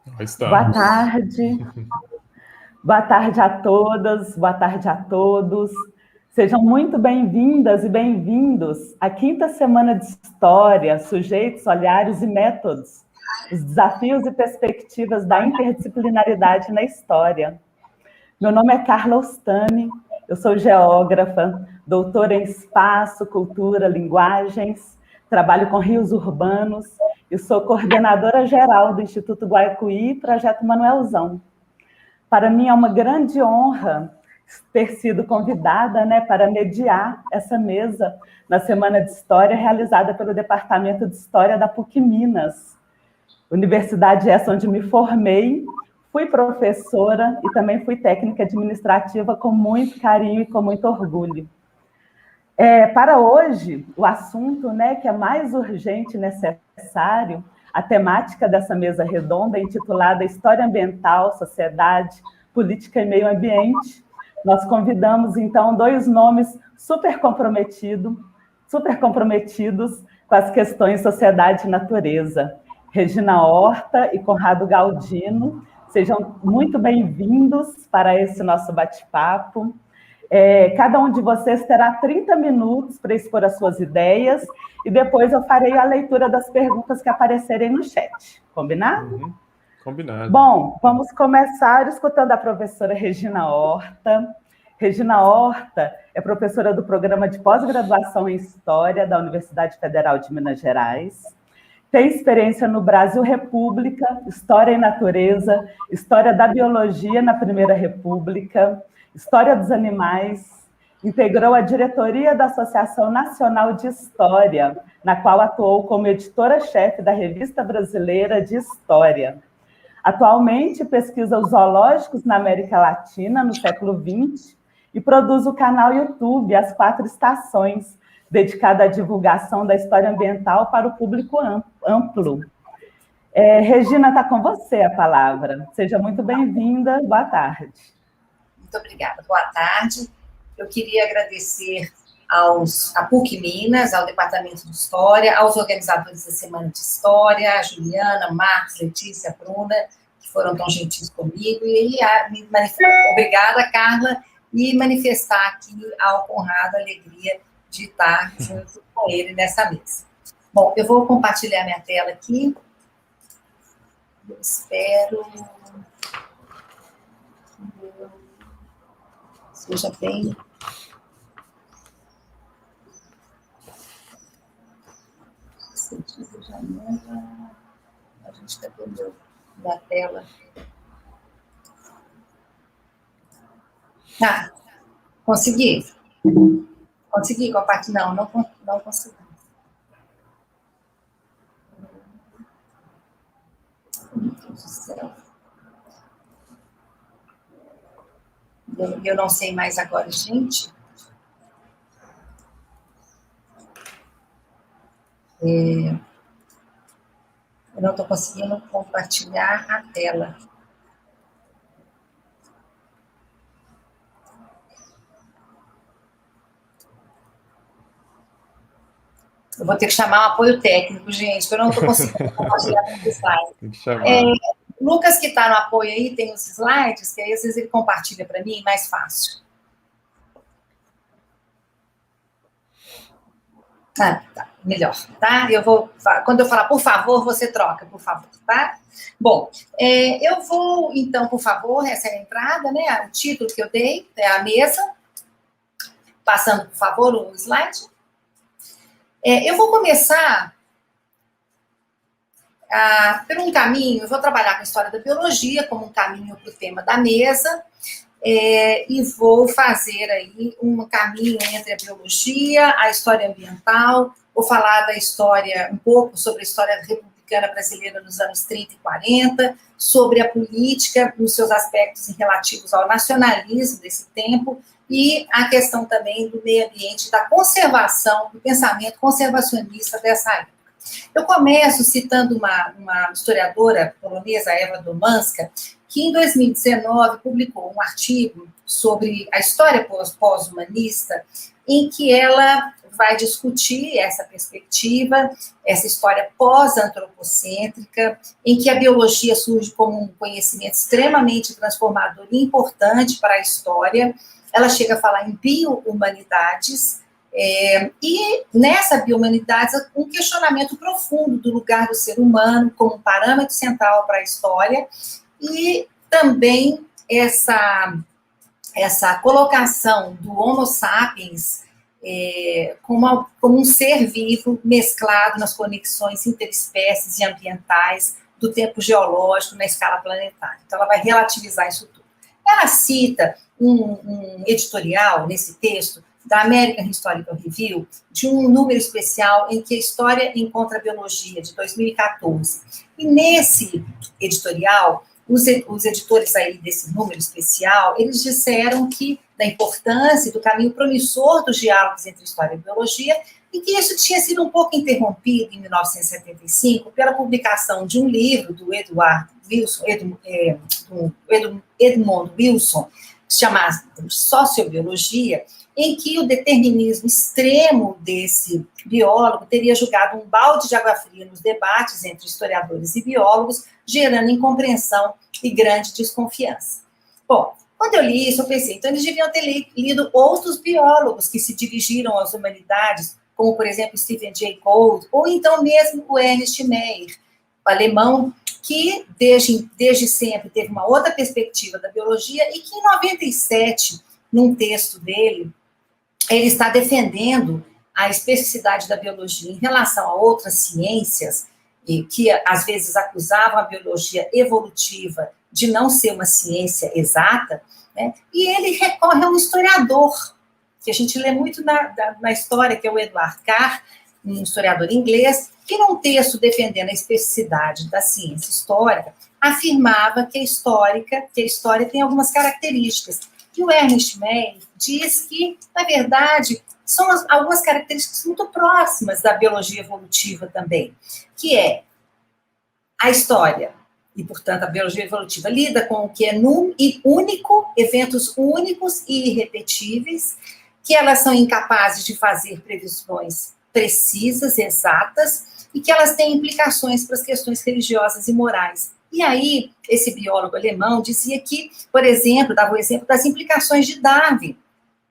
Boa tarde. Boa tarde a todas, boa tarde a todos. Sejam muito bem-vindas e bem-vindos à quinta semana de História, Sujeitos, Olhares e Métodos, os desafios e perspectivas da interdisciplinaridade na história. Meu nome é Carla Ostani, eu sou geógrafa, doutora em Espaço, Cultura, Linguagens, trabalho com rios urbanos e sou coordenadora geral do Instituto Guaicuí e Projeto Manuelzão. Para mim é uma grande honra ter sido convidada, para mediar essa mesa na Semana de História realizada pelo Departamento de História da PUC Minas. Universidade essa onde me formei, fui professora e também fui técnica administrativa com muito carinho e com muito orgulho. Para hoje, o assunto, que é mais urgente e necessário, a temática dessa mesa redonda é intitulada História Ambiental, Sociedade, Política e Meio Ambiente. Nós convidamos, então, dois nomes super comprometidos com as questões sociedade e natureza. Regina Horta e Conrado Galdino. Sejam muito bem-vindos para esse nosso bate-papo. Cada um de vocês terá 30 minutos para expor as suas ideias e depois eu farei a leitura das perguntas que aparecerem no chat. Combinado? Combinado. Bom, vamos começar escutando a professora Regina Horta. Regina Horta é professora do Programa de Pós-Graduação em História da Universidade Federal de Minas Gerais. Tem experiência no Brasil República, História e Natureza, História da Biologia na Primeira República, História dos Animais, integrou a diretoria da Associação Nacional de História, na qual atuou como editora-chefe da Revista Brasileira de História. Atualmente pesquisa os zoológicos na América Latina no século XX e produz o canal YouTube As Quatro Estações, dedicado à divulgação da história ambiental para o público amplo. Regina, está com você a palavra. Seja muito bem-vinda. Boa tarde. Muito obrigada. Boa tarde. Eu queria agradecer à PUC Minas, ao Departamento de História, aos organizadores da Semana de História, a Juliana, Marcos, Letícia, a Bruna, que foram tão gentis comigo, e obrigada, Carla, e manifestar aqui ao Conrado a alegria de estar junto com ele nessa mesa. Bom, eu vou compartilhar minha tela aqui. Eu espero... Seja bem... A gente está vendo da tela. Ah, consegui. Consegui compartilhar. Não consegui. Meu Deus do céu. Eu não sei mais agora, gente. Eu não estou conseguindo compartilhar a tela. Eu vou ter que chamar um apoio técnico, gente, porque eu não estou conseguindo compartilhar com os slides. Tem que chamar. Lucas, que está no apoio aí, tem os slides, que aí às vezes ele compartilha para mim, mais fácil. Tá, melhor, tá? Quando eu falar, por favor, você troca, por favor, tá? Bom, eu vou, então, por favor, essa é a entrada, né? O título que eu dei é a mesa. Passando, por favor, o slide. Eu vou começar por um caminho, eu vou trabalhar com a história da biologia como um caminho para o tema da mesa, e vou fazer aí um caminho entre a biologia, a história ambiental, vou falar da história, um pouco sobre a história republicana brasileira nos anos 30 e 40, sobre a política nos seus aspectos relativos ao nacionalismo desse tempo, e a questão também do meio ambiente, da conservação, do pensamento conservacionista dessa época. Eu começo citando uma historiadora polonesa, Eva Domanska, que em 2019 publicou um artigo sobre a história pós-humanista em que ela vai discutir essa perspectiva, essa história pós-antropocêntrica, em que a biologia surge como um conhecimento extremamente transformador e importante para a história. Ela chega a falar em bio-humanidades, e nessa bio-humanidades, um questionamento profundo do lugar do ser humano como um parâmetro central para a história, e também essa colocação do Homo sapiens como um ser vivo mesclado nas conexões interespécies e ambientais do tempo geológico na escala planetária. Então, ela vai relativizar isso tudo. Ela cita um editorial nesse texto da American Historical Review, de um número especial em que a história encontra a biologia, de 2014. E nesse editorial, os editores aí desse número especial, eles disseram que da importância do caminho promissor dos diálogos entre história e biologia, e que isso tinha sido um pouco interrompido em 1975 pela publicação de um livro do Edmund Wilson, chamado Sociobiologia, em que o determinismo extremo desse biólogo teria jogado um balde de água fria nos debates entre historiadores e biólogos, gerando incompreensão e grande desconfiança. Bom, quando eu li isso, eu pensei, então eles deviam ter lido outros biólogos que se dirigiram às humanidades, como, por exemplo, Stephen Jay Gould, ou então mesmo o Ernst Mayr, o alemão, que desde sempre teve uma outra perspectiva da biologia e que em 97, num texto dele, ele está defendendo a especificidade da biologia em relação a outras ciências, que às vezes acusavam a biologia evolutiva de não ser uma ciência exata, né? E ele recorre a um historiador, que a gente lê muito na história, que é o Edward Carr, um historiador inglês, que num texto defendendo a especificidade da ciência histórica, afirmava que a história tem algumas características. E o Ernst Mayr diz que, na verdade, são algumas características muito próximas da biologia evolutiva também, que é a história, e, portanto, a biologia evolutiva lida com o que é único, eventos únicos e irrepetíveis, que elas são incapazes de fazer previsões precisas, exatas, e que elas têm implicações para as questões religiosas e morais. E aí, esse biólogo alemão dizia que, por exemplo, dava o exemplo das implicações de Darwin,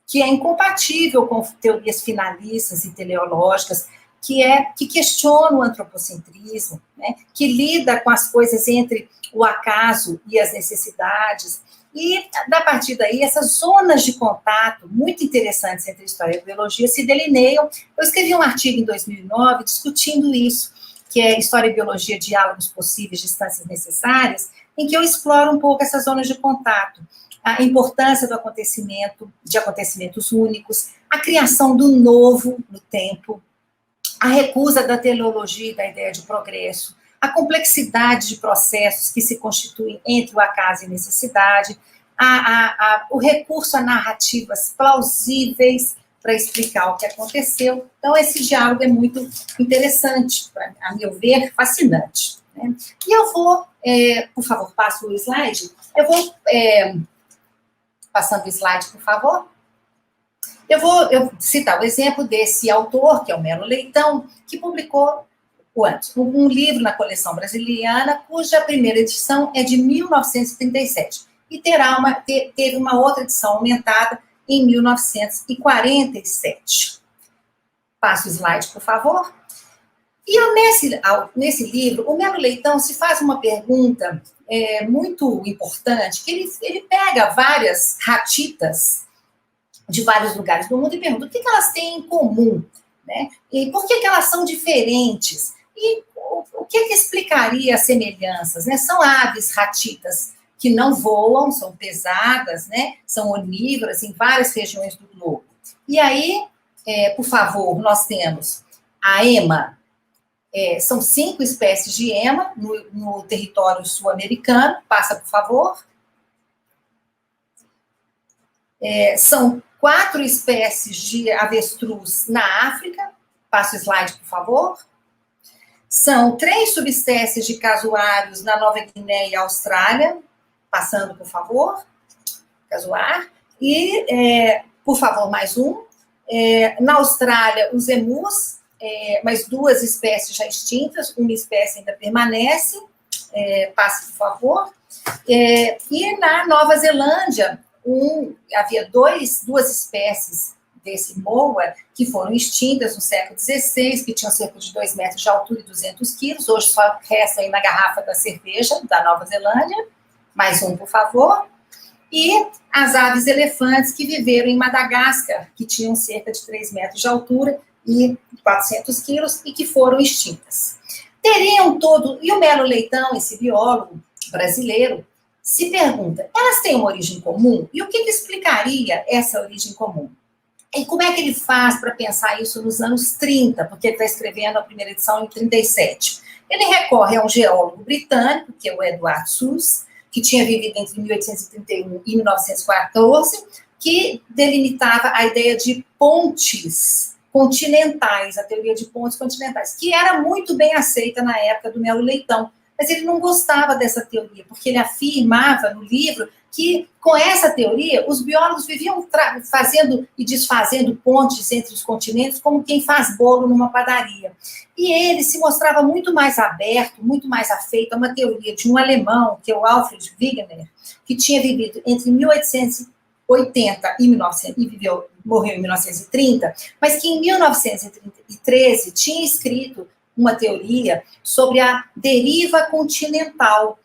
que é incompatível com teorias finalistas e teleológicas, que questiona o antropocentrismo, né, que lida com as coisas entre o acaso e as necessidades, e, a partir daí, essas zonas de contato muito interessantes entre história e biologia se delineiam. Eu escrevi um artigo em 2009 discutindo isso, que é História e Biologia, Diálogos Possíveis, Distâncias Necessárias, em que eu exploro um pouco essas zonas de contato, a importância do acontecimento, de acontecimentos únicos, a criação do novo no tempo, a recusa da teleologia e da ideia de progresso, a complexidade de processos que se constituem entre o acaso e a necessidade, o recurso a narrativas plausíveis para explicar o que aconteceu. Então, esse diálogo é muito interessante, a meu ver, fascinante, né? E eu vou, por favor, passo o slide, eu vou, passando o slide, por favor. Eu vou citar o exemplo desse autor, que é o Melo Leitão, que publicou um livro na coleção brasiliana, cuja primeira edição é de 1937, e teve uma outra edição aumentada em 1947. Passa o slide, por favor. E nesse livro, o Melo Leitão se faz uma pergunta muito importante, que ele pega várias ratitas de vários lugares do mundo e pergunta o que elas têm em comum, né? E por que elas são diferentes? E o que explicaria as semelhanças, né? São aves ratitas que não voam, são pesadas, né? São onívoras em várias regiões do globo. E aí, por favor, nós temos a ema, são 5 espécies de ema no território sul-americano, passa, por favor. São 4 espécies de avestruz na África, passa o slide, por favor. São 3 subespécies de casuários na Nova Guiné e Austrália, passando, por favor, casuar. E, por favor, mais um. Na Austrália, os emus, mas 2 espécies já extintas, uma espécie ainda permanece, passe, por favor. E na Nova Zelândia, havia 2 espécies desse moa que foram extintas no século XVI, que tinham cerca de 2 metros de altura e 200 quilos. Hoje só resta aí na garrafa da cerveja da Nova Zelândia. Mais um, por favor. E as aves elefantes que viveram em Madagascar, que tinham cerca de 3 metros de altura e 400 quilos e que foram extintas. E o Melo Leitão, esse biólogo brasileiro, se pergunta, elas têm uma origem comum? E o que explicaria essa origem comum? E como é que ele faz para pensar isso nos anos 30? Porque ele está escrevendo a primeira edição em 37. Ele recorre a um geólogo britânico, que é o Edward Suess, que tinha vivido entre 1831 e 1914, que delimitava a ideia de pontes continentais, a teoria de pontes continentais, que era muito bem aceita na época do Melo Leitão. Mas ele não gostava dessa teoria, porque ele afirmava no livro que, com essa teoria, os biólogos viviam fazendo e desfazendo pontes entre os continentes, como quem faz bolo numa padaria. E ele se mostrava muito mais aberto, muito mais afeito a uma teoria de um alemão, que é o Alfred Wegener, que tinha vivido entre 1880 e 1900, morreu em 1930, mas que em 1913 tinha escrito uma teoria sobre a deriva continental,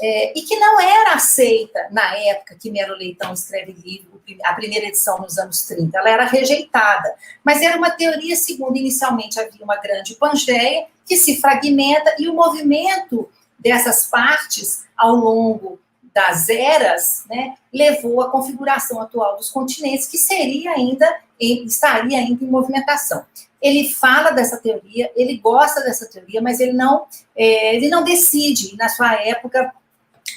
e que não era aceita na época que Melo Leitão escreve livro, a primeira edição nos anos 30, ela era rejeitada, mas era uma teoria segundo inicialmente havia uma grande Pangeia que se fragmenta e o movimento dessas partes ao longo das eras, né, levou à configuração atual dos continentes, que estaria ainda em movimentação. Ele fala dessa teoria, ele gosta dessa teoria, mas ele não decide. Na sua época,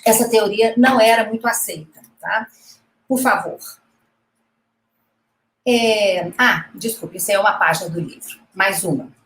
essa teoria não era muito aceita, tá? Por favor. Desculpe, isso é uma página do livro. Mais uma.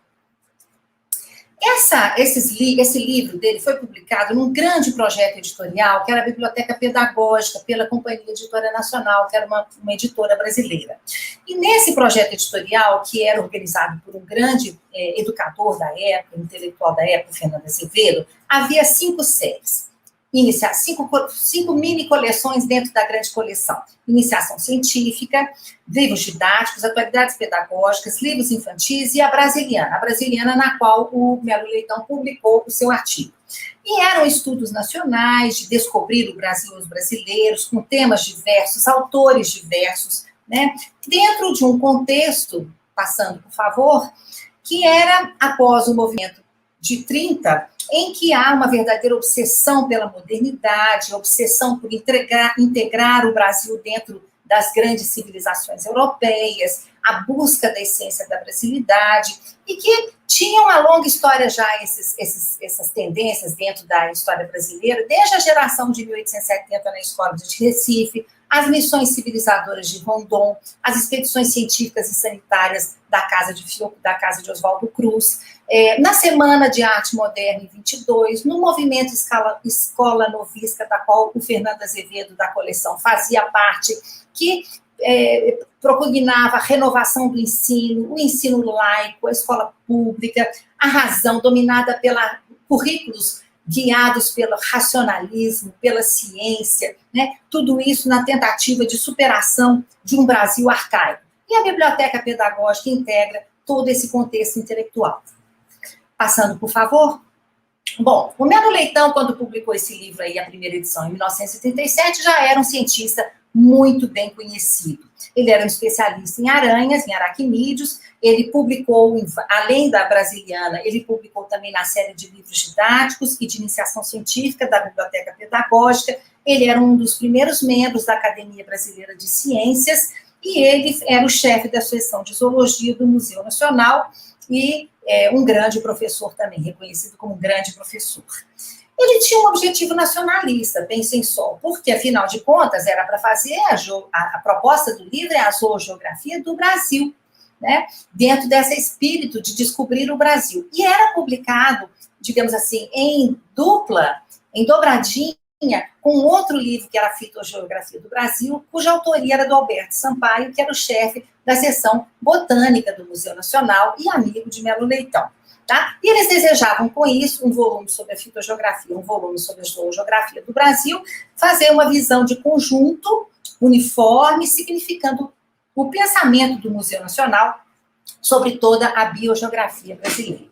Esse livro dele foi publicado num grande projeto editorial, que era a Biblioteca Pedagógica, pela Companhia Editora Nacional, que era uma editora brasileira. E nesse projeto editorial, que era organizado por um grande educador da época, intelectual da época, Fernando Azevedo, havia 5 séries. 5 mini coleções dentro da grande coleção. Iniciação científica, livros didáticos, atualidades pedagógicas, livros infantis e a brasiliana na qual o Melo Leitão publicou o seu artigo. E eram estudos nacionais de descobrir o Brasil e os brasileiros, com temas diversos, autores diversos, né? Dentro de um contexto, passando por favor, que era após o movimento de 30, em que há uma verdadeira obsessão pela modernidade, obsessão por integrar o Brasil dentro das grandes civilizações europeias, a busca da essência da brasilidade, e que tinham uma longa história já essas tendências dentro da história brasileira, desde a geração de 1870 na Escola de Recife, as missões civilizadoras de Rondon, as expedições científicas e sanitárias da casa de Oswaldo Cruz, na Semana de Arte Moderna em 22, no movimento Escola Novisca, da qual o Fernando Azevedo, da coleção, fazia parte, que propugnava a renovação do ensino, o ensino laico, a escola pública, a razão dominada pela currículos guiados pelo racionalismo, pela ciência, né? Tudo isso na tentativa de superação de um Brasil arcaico. E a Biblioteca Pedagógica integra todo esse contexto intelectual. Passando, por favor. Bom, o Melo Leitão, quando publicou esse livro aí, a primeira edição, em 1937, já era um cientista muito bem conhecido. Ele era um especialista em aranhas, em aracnídeos. Ele publicou, além da brasiliana, ele publicou também na série de livros didáticos e de iniciação científica da Biblioteca Pedagógica. Ele era um dos primeiros membros da Academia Brasileira de Ciências e ele era o chefe da seção de zoologia do Museu Nacional e um grande professor também, reconhecido como um grande professor. Ele tinha um objetivo nacionalista, pensem só, porque, afinal de contas, era para fazer a proposta do livro é a zoogeografia do Brasil, né? Dentro desse espírito de descobrir o Brasil. E era publicado, digamos assim, em dobradinha, com outro livro, que era a Fitogeografia do Brasil, cuja autoria era do Alberto Sampaio, que era o chefe da seção botânica do Museu Nacional e amigo de Melo Leitão. Tá? E eles desejavam, com isso, um volume sobre a fitogeografia, um volume sobre a zoogeografia do Brasil, fazer uma visão de conjunto, uniforme, significando o pensamento do Museu Nacional sobre toda a biogeografia brasileira.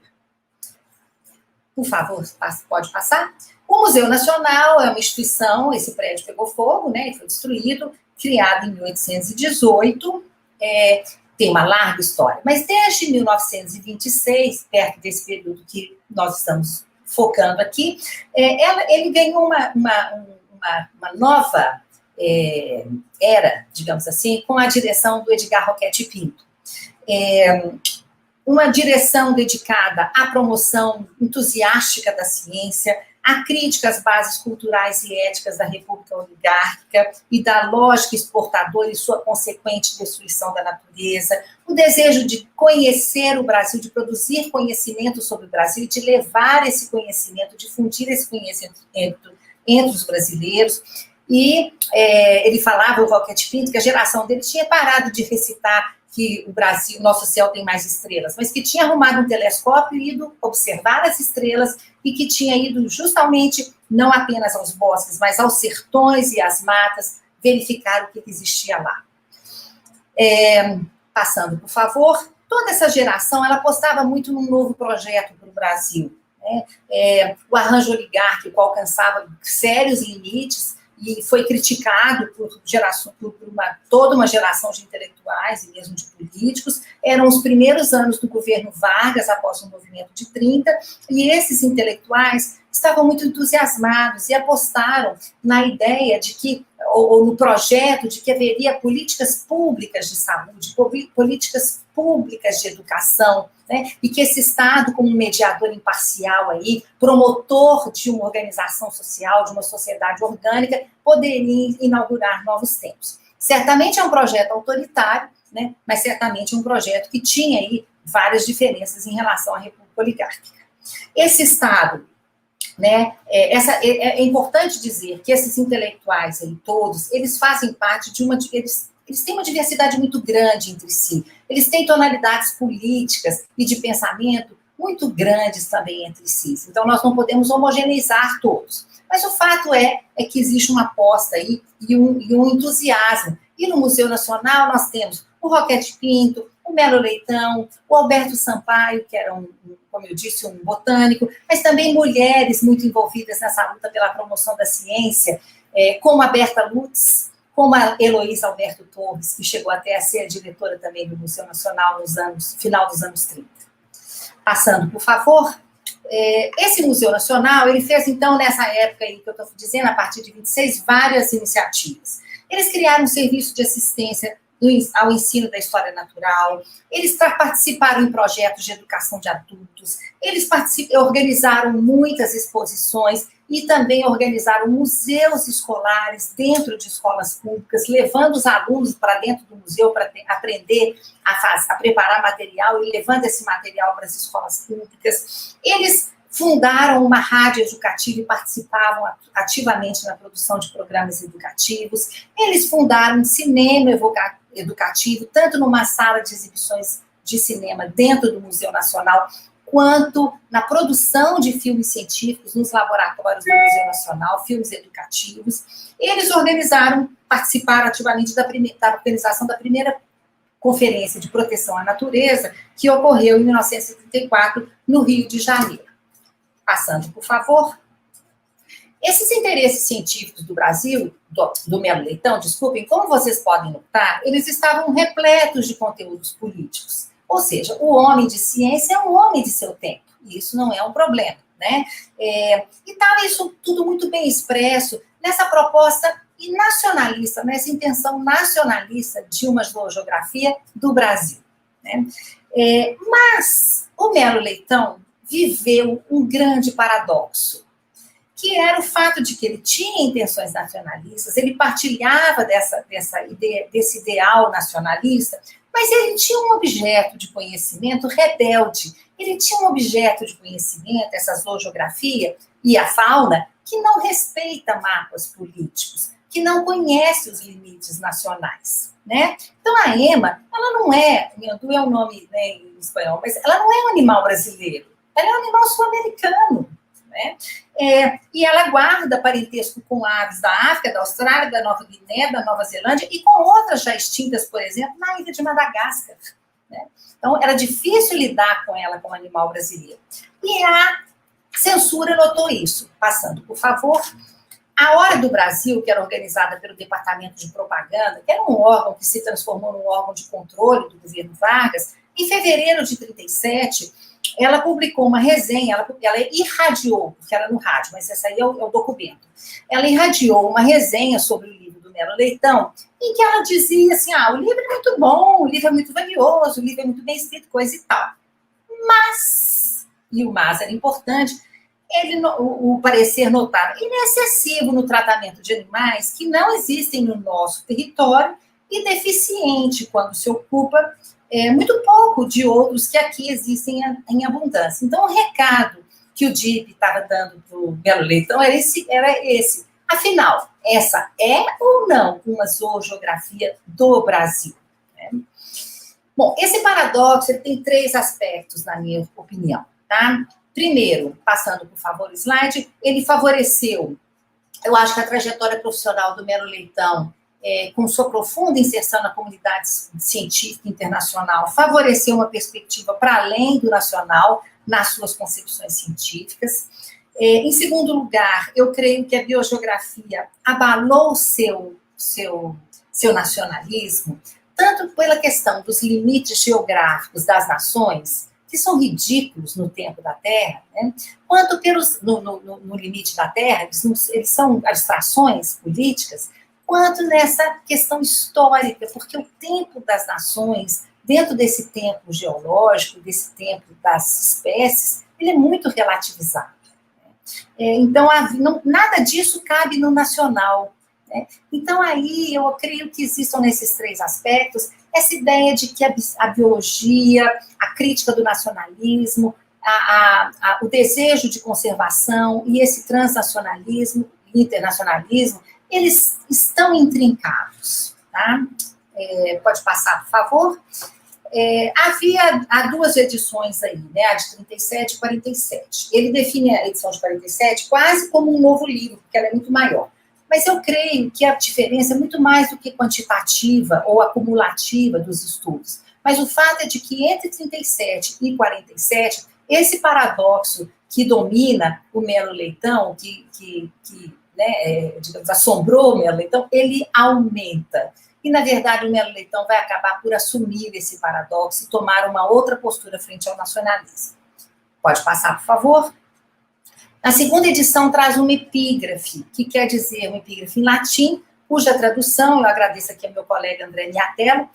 Por favor, pode passar. O Museu Nacional é uma instituição, esse prédio pegou fogo, né, e foi destruído, criado em 1818, tem uma larga história, mas desde 1926, perto desse período que nós estamos focando aqui, ele ganhou uma nova era, digamos assim, com a direção do Edgar Roquette Pinto. Uma direção dedicada à promoção entusiástica da ciência, a crítica às bases culturais e éticas da República Oligárquica e da lógica exportadora e sua consequente destruição da natureza, o desejo de conhecer o Brasil, de produzir conhecimento sobre o Brasil, de levar esse conhecimento, difundir esse conhecimento entre os brasileiros. E ele falava, o Roquette Pinto, que a geração dele tinha parado de recitar que o Brasil, nosso céu tem mais estrelas, mas que tinha arrumado um telescópio e ido observar as estrelas e que tinha ido justamente, não apenas aos bosques, mas aos sertões e às matas, verificar o que existia lá. Passando, por favor, toda essa geração, ela apostava muito num novo projeto para o Brasil, né? O arranjo oligárquico alcançava sérios limites, e foi criticado por toda uma geração de intelectuais e mesmo de políticos. Eram os primeiros anos do governo Vargas, após o movimento de 30, e esses intelectuais estavam muito entusiasmados e apostaram na ideia de que, ou no projeto de que haveria políticas públicas de saúde, políticas públicas de educação, né? E que esse Estado, como um mediador imparcial aí, promotor de uma organização social, de uma sociedade orgânica, poderia inaugurar novos tempos. Certamente é um projeto autoritário, né? Mas certamente é um projeto que tinha aí várias diferenças em relação à República Oligárquica. Esse Estado, né, é importante dizer que esses intelectuais aí, todos, eles fazem parte de eles têm uma diversidade muito grande entre si. Eles têm tonalidades políticas e de pensamento muito grandes também entre si. Então, nós não podemos homogeneizar todos. Mas o fato é que existe uma aposta aí e um entusiasmo. E no Museu Nacional nós temos o Roquette Pinto, o Melo Leitão, o Alberto Sampaio, que era, como eu disse, um botânico, mas também mulheres muito envolvidas nessa luta pela promoção da ciência, como a Berta Lutz, como a Heloísa Alberto Torres, que chegou até a ser a diretora também do Museu Nacional final dos anos 30. Passando, por favor. Esse Museu Nacional, ele fez, então, nessa época aí que eu estou dizendo, a partir de 26, várias iniciativas. Eles criaram um serviço de assistência ao ensino da história natural, eles participaram em projetos de educação de adultos, eles organizaram muitas exposições e também organizaram museus escolares dentro de escolas públicas, levando os alunos para dentro do museu para aprender a preparar material e levando esse material para as escolas públicas. Eles fundaram uma rádio educativa e participavam ativamente na produção de programas educativos. Eles fundaram um cinema educativo, tanto numa sala de exibições de cinema dentro do Museu Nacional, quanto na produção de filmes científicos nos laboratórios do Museu Nacional, filmes educativos. Eles participaram ativamente da organização da primeira Conferência de Proteção à Natureza, que ocorreu em 1934, no Rio de Janeiro. Passando, por favor. Esses interesses científicos do Brasil, do Melo Leitão, desculpem, como vocês podem notar, eles estavam repletos de conteúdos políticos. Ou seja, o homem de ciência é um homem de seu tempo, e isso não é um problema, né? E estava isso tudo muito bem expresso nessa proposta nacionalista, nessa intenção nacionalista de uma geografia do Brasil, né? Mas o Melo Leitão viveu um grande paradoxo, que era o fato de que ele tinha intenções nacionalistas, ele partilhava desse ideal nacionalista, mas ele tinha um objeto de conhecimento rebelde. Ele tinha um objeto de conhecimento, essa zoogeografia e a fauna, que não respeita mapas políticos, que não conhece os limites nacionais, né? Então, a ema, ela não é, Nhandu é o nome, né, em espanhol, mas ela não é um animal brasileiro, ela é um animal sul-americano, né? E ela guarda parentesco com aves da África, da Austrália, da Nova Guiné, da Nova Zelândia e com outras já extintas, por exemplo, na ilha de Madagascar, né? Então, era difícil lidar com ela como animal brasileiro. E a censura notou isso, passando, por favor. A Hora do Brasil, que era organizada pelo Departamento de Propaganda, que era um órgão que se transformou num órgão de controle do governo Vargas, em fevereiro de 1937, ela publicou uma resenha, ela irradiou, porque era no rádio, mas esse aí é o documento. Ela irradiou uma resenha sobre o livro do Melo Leitão, em que ela dizia assim, o livro é muito bom, o livro é muito valioso, o livro é muito bem escrito, coisa e tal. Mas, e o mas era importante, o parecer notava, ele é excessivo no tratamento de animais que não existem no nosso território e deficiente quando se ocupa muito pouco de outros que aqui existem em abundância. Então, o recado que o DIP estava dando para o Melo Leitão era esse. Afinal, essa é ou não uma zoogeografia do Brasil? Né? Bom, esse paradoxo ele tem 3 aspectos, na minha opinião, tá? Primeiro, passando, por favor, o slide, ele favoreceu, eu acho que a trajetória profissional do Melo Leitão, com sua profunda inserção na comunidade científica internacional, favoreceu uma perspectiva para além do nacional nas suas concepções científicas. Em segundo lugar, eu creio que a biogeografia abalou seu nacionalismo, tanto pela questão dos limites geográficos das nações, que são ridículos no tempo da Terra, né? Quanto no limite da Terra, eles são abstrações políticas, quanto nessa questão histórica, porque o tempo das nações, dentro desse tempo geológico, desse tempo das espécies, ele é muito relativizado. Então, nada disso cabe no nacional. Né? Então, aí, eu creio que existam nesses 3 aspectos essa ideia de que a biologia, a crítica do nacionalismo, o desejo de conservação e esse transnacionalismo e internacionalismo, eles estão intrincados. Tá? Pode passar, por favor. Há 2 edições aí, né? A de 37 e 47. Ele define a edição de 47 quase como um novo livro, porque ela é muito maior. Mas eu creio que a diferença é muito mais do que quantitativa ou acumulativa dos estudos. Mas o fato é de que entre 37 e 47, esse paradoxo que domina o Melo Leitão, digamos, assombrou o Melo Leitão, ele aumenta. E, na verdade, o Melo Leitão vai acabar por assumir esse paradoxo e tomar uma outra postura frente ao nacionalismo. Pode passar, por favor? A segunda edição traz uma epígrafe, que quer dizer uma epígrafe em latim, cuja tradução, eu agradeço aqui ao meu colega André Niatello,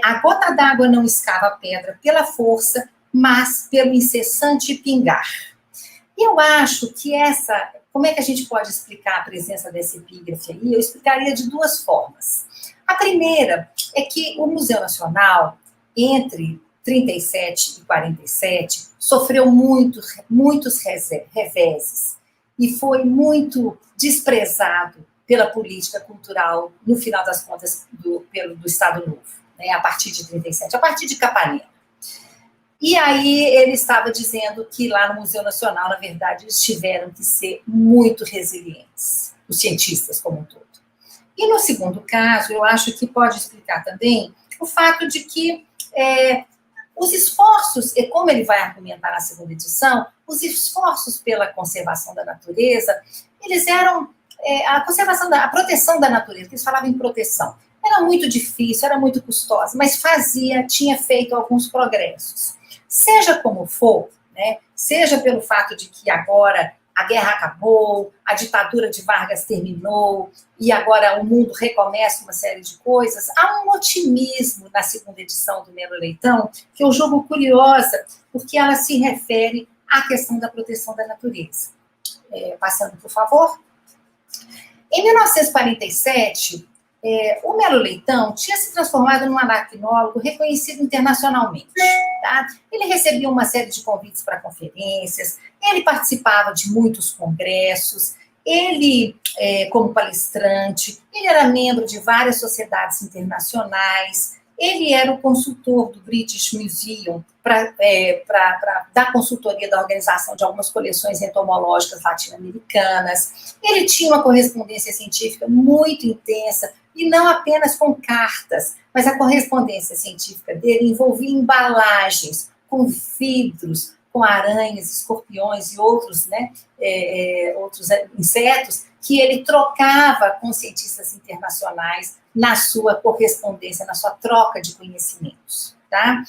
a gota d'água não escava a pedra pela força, mas pelo incessante pingar. E eu acho que como é que a gente pode explicar a presença dessa epígrafe aí? Eu explicaria de 2 formas. A primeira é que o Museu Nacional, entre 37 e 47, sofreu muitos reveses e foi muito desprezado pela política cultural, no final das contas, do Estado Novo, né, a partir de 37, a partir de Capanema. E aí ele estava dizendo que lá no Museu Nacional, na verdade, eles tiveram que ser muito resilientes, os cientistas como um todo. E no segundo caso, eu acho que pode explicar também o fato de que os esforços, e como ele vai argumentar na segunda edição, os esforços pela conservação da natureza, eles eram a proteção da natureza, que eles falavam em proteção, era muito difícil, era muito custosa, mas tinha feito alguns progressos. Seja como for, né, seja pelo fato de que agora a guerra acabou, a ditadura de Vargas terminou, e agora o mundo recomeça uma série de coisas, há um otimismo na segunda edição do Melo Leitão, que eu julgo curiosa, porque ela se refere à questão da proteção da natureza. Passando, por favor. Em 1947, o Melo Leitão tinha se transformado num aracnólogo reconhecido internacionalmente. Tá? Ele recebia uma série de convites para conferências, ele participava de muitos congressos, Ele, como palestrante, ele era membro de várias sociedades internacionais, ele era o consultor do British Museum para dar consultoria da organização de algumas coleções entomológicas latino-americanas. Ele tinha uma correspondência científica muito intensa, e não apenas com cartas, mas a correspondência científica dele envolvia embalagens com vidros, com aranhas, escorpiões e outros, né, outros insetos, que ele trocava com cientistas internacionais na sua correspondência, na sua troca de conhecimentos. Tá?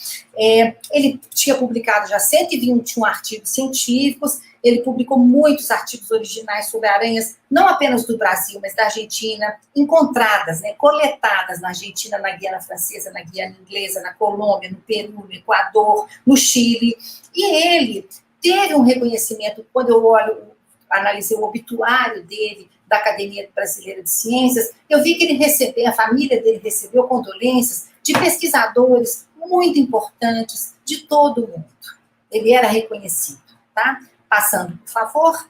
Ele tinha publicado já 121 artigos científicos, ele publicou muitos artigos originais sobre aranhas, não apenas do Brasil, mas da Argentina, encontradas, né, coletadas na Argentina, na Guiana Francesa, na Guiana Inglesa, na Colômbia, no Peru, no Equador, no Chile. E ele teve um reconhecimento, quando eu analisei o obituário dele, da Academia Brasileira de Ciências, eu vi que ele recebeu, a família dele recebeu condolências de pesquisadores muito importantes de todo o mundo. Ele era reconhecido, tá? Passando, por favor.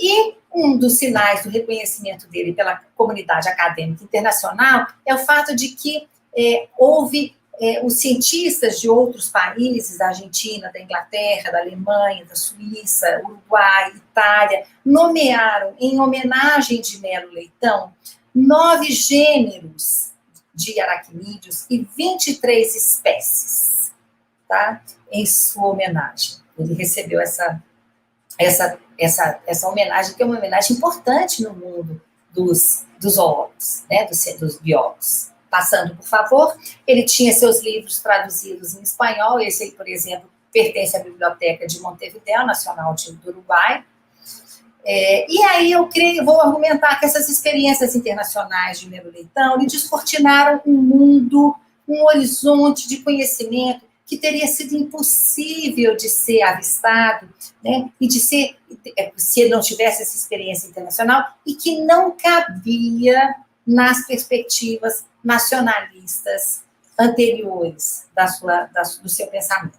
E um dos sinais do reconhecimento dele pela comunidade acadêmica internacional é o fato de que houve os cientistas de outros países, da Argentina, da Inglaterra, da Alemanha, da Suíça, Uruguai, Itália, nomearam, em homenagem de Melo Leitão, 9 gêneros de aracnídeos e 23 espécies, tá? Em sua homenagem. Ele recebeu essa homenagem, que é uma homenagem importante no mundo dos zoólogos, né? dos biólogos. Passando, por favor, ele tinha seus livros traduzidos em espanhol, esse aí, por exemplo, pertence à Biblioteca de Montevideo, Nacional do Uruguai. E aí vou argumentar que essas experiências internacionais de Melo Leitão lhe descortinaram um mundo, um horizonte de conhecimento que teria sido impossível de ser avistado, né, e de ser, se ele não tivesse essa experiência internacional, e que não cabia nas perspectivas nacionalistas anteriores do seu pensamento.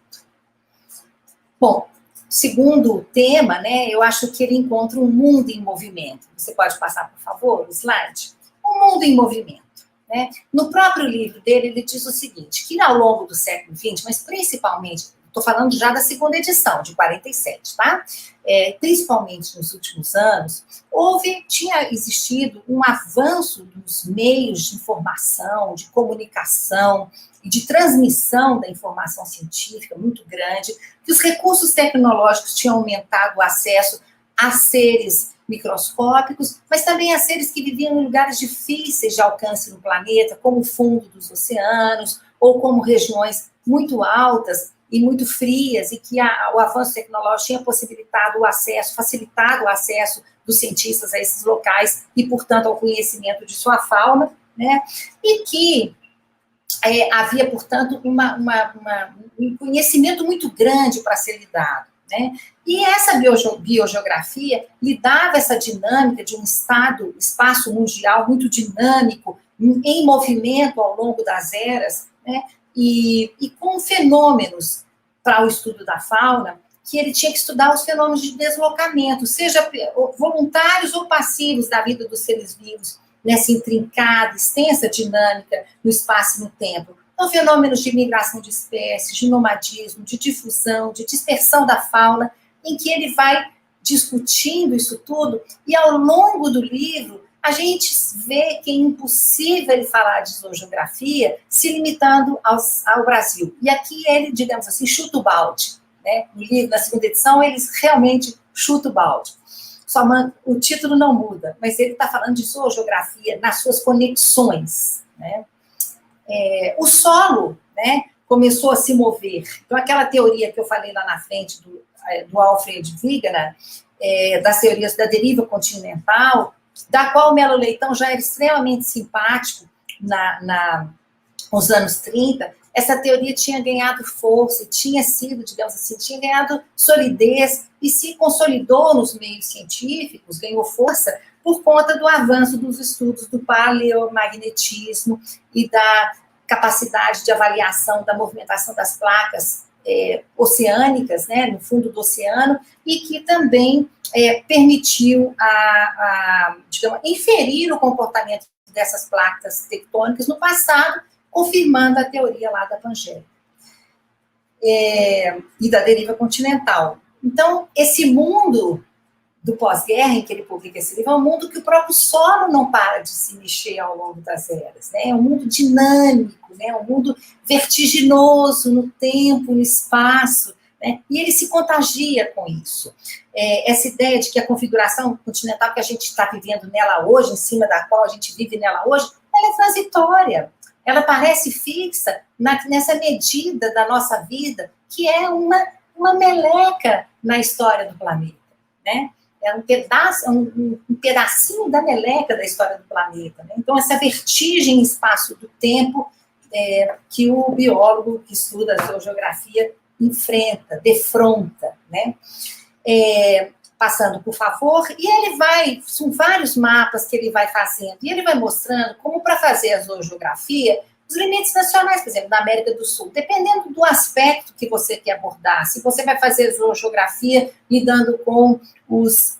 Bom, segundo tema, né, eu acho que ele encontra um mundo em movimento. Você pode passar, por favor, o slide? Um mundo em movimento. Né? No próprio livro dele, ele diz o seguinte, que ao longo do século XX, mas principalmente, estou falando já da segunda edição, de 47, tá? Principalmente nos últimos anos, tinha existido um avanço dos meios de informação, de comunicação e de transmissão da informação científica muito grande, que os recursos tecnológicos tinham aumentado o acesso a seres microscópicos, mas também a seres que viviam em lugares difíceis de alcance no planeta, como o fundo dos oceanos, ou como regiões muito altas e muito frias, e que o avanço tecnológico tinha possibilitado o acesso, facilitado o acesso dos cientistas a esses locais e, portanto, ao conhecimento de sua fauna, né? E que havia, portanto, um conhecimento muito grande para ser lidado. Né? E essa biogeografia lhe dava essa dinâmica de um espaço mundial muito dinâmico, em movimento ao longo das eras, né? E com fenômenos para o estudo da fauna, que ele tinha que estudar os fenômenos de deslocamento, seja voluntários ou passivos da vida dos seres vivos, nessa intrincada, extensa dinâmica no espaço e no tempo. Então, fenômenos de migração de espécies, de nomadismo, de difusão, de dispersão da fauna, em que ele vai discutindo isso tudo, e ao longo do livro, a gente vê que é impossível ele falar de zoogeografia se limitando ao Brasil. E aqui ele, digamos assim, chuta o balde. Né? No livro, na segunda edição, eles realmente chutam o balde. O título não muda, mas ele está falando de zoogeografia nas suas conexões, né? O solo, né, começou a se mover. Então, aquela teoria que eu falei lá na frente do Alfred Wegener, das teorias da deriva continental, da qual o Melo Leitão já era extremamente simpático nos anos 30, essa teoria tinha ganhado força, tinha sido, digamos assim, tinha ganhado solidez e se consolidou nos meios científicos, ganhou força por conta do avanço dos estudos do paleomagnetismo e da capacidade de avaliação da movimentação das placas oceânicas, né, no fundo do oceano, e que também permitiu digamos, inferir o comportamento dessas placas tectônicas no passado, confirmando a teoria lá da Pangeia e da deriva continental. Então, esse mundo do pós-guerra, em que ele publica esse livro, é um mundo que o próprio solo não para de se mexer ao longo das eras, né? É um mundo dinâmico, né? Um mundo vertiginoso no tempo, no espaço, né? E ele se contagia com isso. Essa ideia de que a configuração continental que a gente está vivendo nela hoje, em cima da qual a gente vive nela hoje, ela é transitória. Ela parece fixa nessa medida da nossa vida, que é uma meleca na história do planeta, né? É um pedacinho da meleca da história do planeta, né? Então, essa vertigem em espaço do tempo que o biólogo que estuda a geografia enfrenta, defronta, né? Passando, por favor, e ele são vários mapas que ele vai fazendo, e ele vai mostrando como para fazer a zoogeografia, os limites nacionais, por exemplo, na América do Sul, dependendo do aspecto que você quer abordar, se você vai fazer zoogeografia lidando com os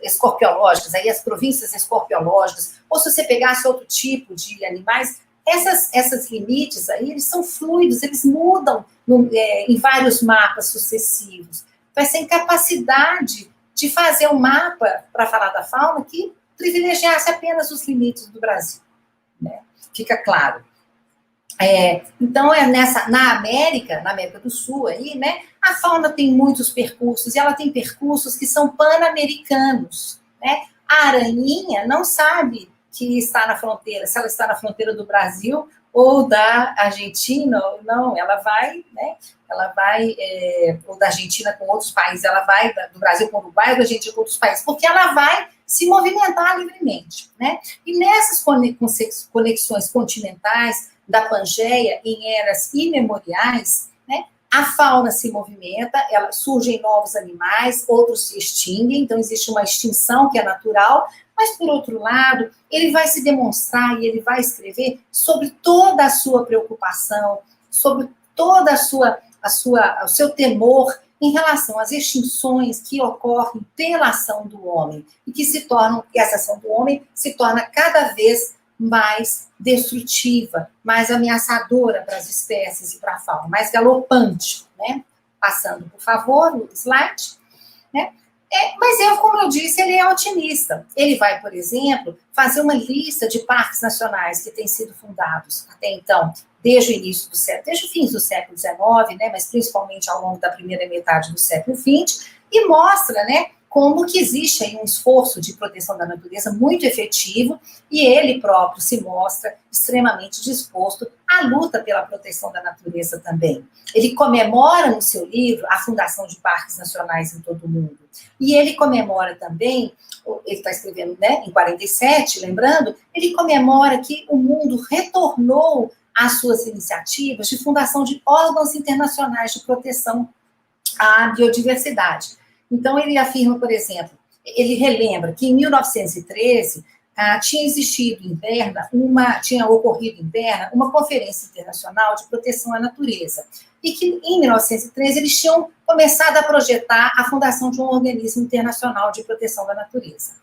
escorpiológicos, aí as províncias escorpiológicas, ou se você pegasse outro tipo de animais, esses limites aí, eles são fluidos, eles mudam em vários mapas sucessivos. Vai ser incapacidade de fazer um mapa, para falar da fauna, que privilegiasse apenas os limites do Brasil, né? Fica claro. Então, na América do Sul, aí, né, a fauna tem muitos percursos, e ela tem percursos que são pan-americanos, né? A araninha não sabe que está na fronteira, se ela está na fronteira do Brasil ou da Argentina, ou não, ela vai, né? Ou da Argentina com outros países, ela vai do Brasil com o Uruguai, ou da Argentina com outros países, porque ela vai se movimentar livremente, né? E nessas conexões continentais da Pangeia, em eras imemoriais, né, a fauna se movimenta, surgem novos animais, outros se extinguem, então existe uma extinção que é natural, mas, por outro lado, ele vai se demonstrar e ele vai escrever sobre toda a sua preocupação, sobre toda o seu temor em relação às extinções que ocorrem pela ação do homem e que essa ação do homem se torna cada vez mais destrutiva, mais ameaçadora para as espécies e para a fauna, mais galopante, né? Passando, por favor, o slide, né? Mas como eu disse, ele é otimista. Ele vai, por exemplo, fazer uma lista de parques nacionais que têm sido fundados até então, desde o início do século, desde o fim do século XIX, né, mas principalmente ao longo da primeira metade do século XX, e mostra, né, como que existe aí um esforço de proteção da natureza muito efetivo, e ele próprio se mostra extremamente disposto à luta pela proteção da natureza também. Ele comemora no seu livro a fundação de parques nacionais em todo o mundo. E ele comemora também, ele está escrevendo, né, em 47, lembrando, ele comemora que o mundo retornou às suas iniciativas de fundação de órgãos internacionais de proteção à biodiversidade. Então, ele afirma, por exemplo, ele relembra que em 1913 tinha ocorrido em Berna uma conferência internacional de proteção à natureza, e que em 1913 eles tinham começado a projetar a fundação de um organismo internacional de proteção da natureza.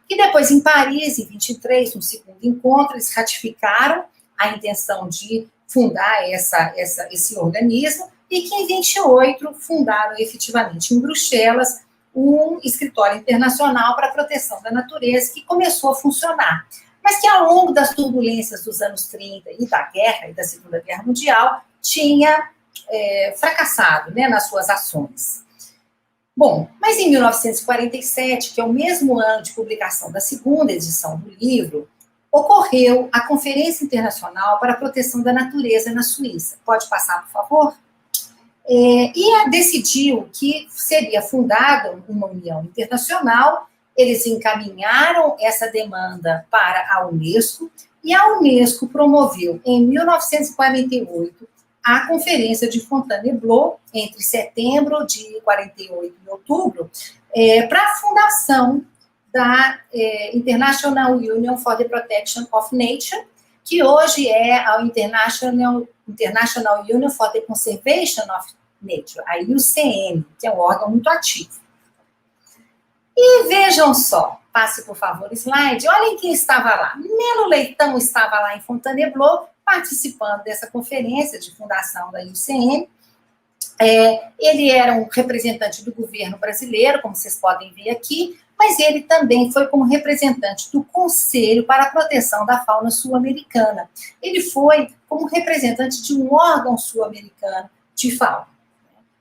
E depois, em Paris, em 23, no segundo encontro, eles ratificaram a intenção de fundar esse organismo, e que em 28 fundaram efetivamente em Bruxelas um escritório internacional para a proteção da natureza, que começou a funcionar, mas que ao longo das turbulências dos anos 30 e da guerra, e da Segunda Guerra Mundial, tinha fracassado, né, nas suas ações. Bom, mas em 1947, que é o mesmo ano de publicação da segunda edição do livro, ocorreu a Conferência Internacional para a Proteção da Natureza na Suíça. Pode passar, por favor? E decidiu que seria fundada uma união internacional. Eles encaminharam essa demanda para a Unesco, e a Unesco promoveu, em 1948, a Conferência de Fontainebleau, entre setembro de 48 e outubro, para a fundação da International Union for the Protection of Nature, que hoje é a International Union for the Conservation of Nature, a IUCN, que é um órgão muito ativo. E vejam só, passe por favor o slide, olhem quem estava lá. Melo Leitão estava lá em Fontainebleau, participando dessa conferência de fundação da IUCN. Ele era um representante do governo brasileiro, como vocês podem ver aqui, mas ele também foi como representante do Conselho para a Proteção da Fauna Sul-Americana. Ele foi como representante de um órgão sul-americano de fauna.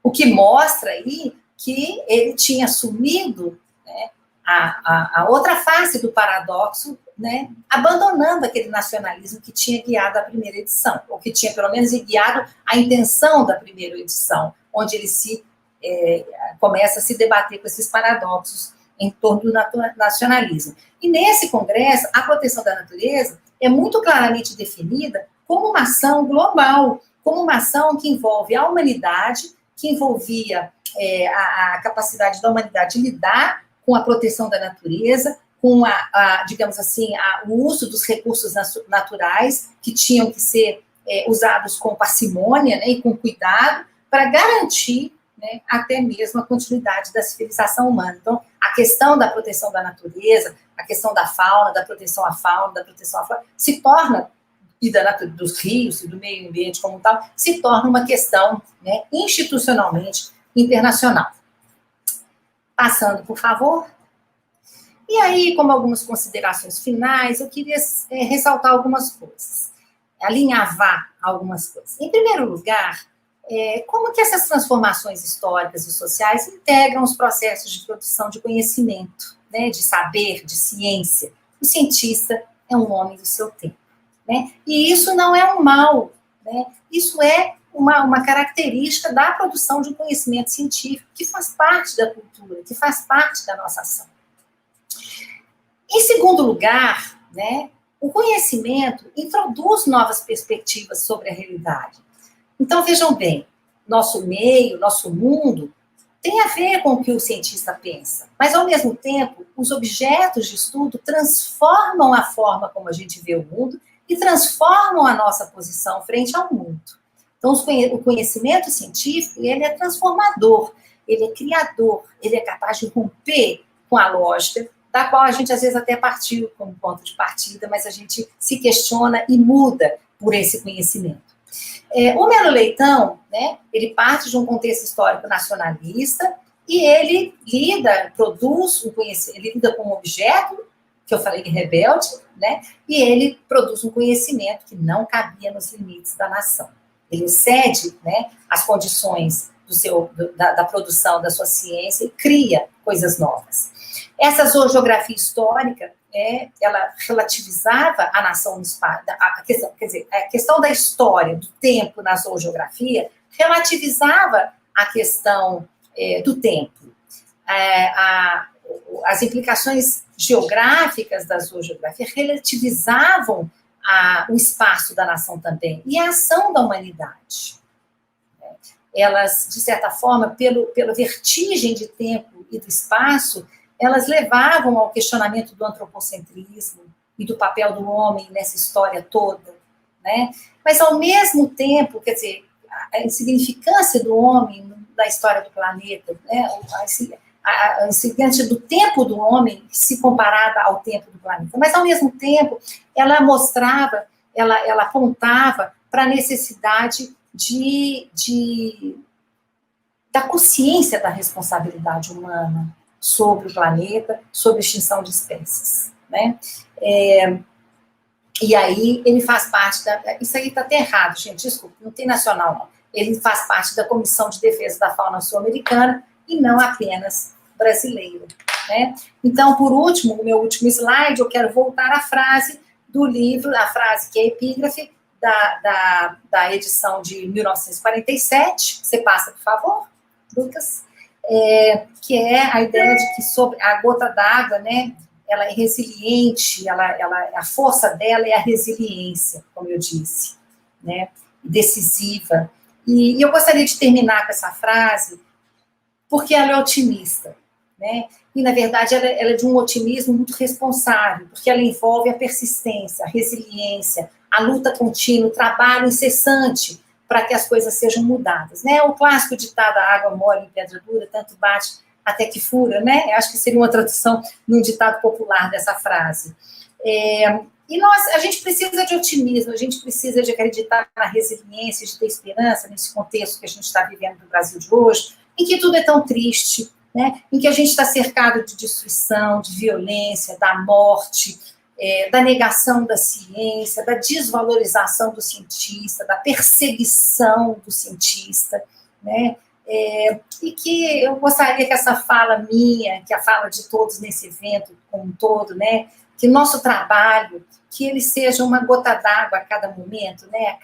O que mostra aí que ele tinha assumido, né, a outra face do paradoxo, né, abandonando aquele nacionalismo que tinha guiado a primeira edição, ou que tinha, pelo menos, guiado a intenção da primeira edição, onde ele começa a se debater com esses paradoxos em torno do nacionalismo. E nesse congresso, a proteção da natureza é muito claramente definida como uma ação global, como uma ação que envolve a humanidade, que envolvia a capacidade da humanidade de lidar com a proteção da natureza, com digamos assim, o uso dos recursos naturais, que tinham que ser usados com parcimônia, né, e com cuidado, para garantir, né, até mesmo a continuidade da civilização humana. Então, a questão da proteção da natureza, a questão da fauna, da proteção à fauna, da proteção à flora, se torna, e dos rios e do meio ambiente como tal, se torna uma questão, né, institucionalmente internacional. Passando, por favor. E aí, como algumas considerações finais, eu queria ressaltar algumas coisas, alinhavar algumas coisas. Em primeiro lugar, como que essas transformações históricas e sociais integram os processos de produção de conhecimento, né, de saber, de ciência. O cientista é um homem do seu tempo, né? E isso não é um mal, né? Isso é uma característica da produção de um conhecimento científico que faz parte da cultura, que faz parte da nossa ação. Em segundo lugar, né, o conhecimento introduz novas perspectivas sobre a realidade. Então, vejam bem, nosso meio, nosso mundo, tem a ver com o que o cientista pensa, mas, ao mesmo tempo, os objetos de estudo transformam a forma como a gente vê o mundo e transformam a nossa posição frente ao mundo. Então, o conhecimento científico, ele é transformador, ele é criador, ele é capaz de romper com a lógica, da qual a gente, às vezes, até partiu como ponto de partida, mas a gente se questiona e muda por esse conhecimento. O Melo Leitão, né, ele parte de um contexto histórico nacionalista e ele produz um conhecimento, ele lida com um objeto, que eu falei rebelde, né, e ele produz um conhecimento que não cabia nos limites da nação. Ele excede, né, as condições da produção da sua ciência e cria coisas novas. Essa zoografia histórica, ela relativizava a nação no espaço, a questão da história, do tempo na zoogeografia, relativizava a questão do tempo. As implicações geográficas da zoogeografia relativizavam o espaço da nação também, e a ação da humanidade. Elas, de certa forma, pela vertigem de tempo e do espaço, elas levavam ao questionamento do antropocentrismo e do papel do homem nessa história toda, né? Mas, ao mesmo tempo, quer dizer, a insignificância do homem na história do planeta, né? A insignificância do tempo do homem se comparada ao tempo do planeta. Mas, ao mesmo tempo, ela mostrava, ela apontava para a necessidade da consciência da responsabilidade humana sobre o planeta, sobre a extinção de espécies, né? E aí ele faz parte isso aí está até errado, gente, desculpa, não tem nacional, não. Ele faz parte da Comissão de Defesa da Fauna Sul-Americana e não apenas brasileira, né? Então, por último, o meu último slide, eu quero voltar à frase do livro, a frase que é epígrafe da edição de 1947. Você passa, por favor, Lucas? Que é a ideia de que sobre a gota d'água, né, ela é resiliente, a força dela é a resiliência, como eu disse, né, decisiva. E eu gostaria de terminar com essa frase, porque ela é otimista, né, e, na verdade, ela é de um otimismo muito responsável, porque ela envolve a persistência, a resiliência, a luta contínua, o trabalho incessante, para que as coisas sejam mudadas, né? O clássico ditado, a água mole em pedra dura, tanto bate até que fura, né? Eu acho que seria uma tradução num ditado popular dessa frase. E a gente precisa de otimismo, a gente precisa de acreditar na resiliência, de ter esperança nesse contexto que a gente está vivendo no Brasil de hoje, em que tudo é tão triste, né? Em que a gente está cercado de destruição, de violência, da morte, da negação da ciência, da desvalorização do cientista, da perseguição do cientista, né? E que eu gostaria que essa fala minha, que a fala de todos nesse evento como um todo, né? Que o nosso trabalho, que ele seja uma gota d'água a cada momento, né?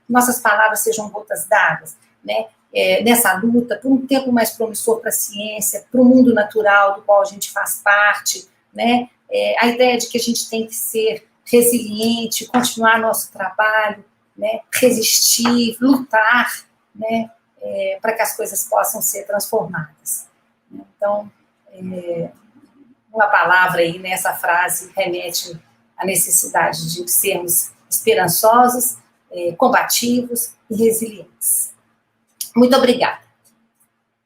Nossas palavras sejam gotas d'água, né? Nessa luta por um tempo mais promissor para a ciência, para o mundo natural do qual a gente faz parte, né? A ideia de que a gente tem que ser resiliente, continuar nosso trabalho, né? Resistir, lutar, né? Para que as coisas possam ser transformadas. Então, uma palavra aí nessa frase remete à necessidade de sermos esperançosos, combativos e resilientes. Muito obrigada.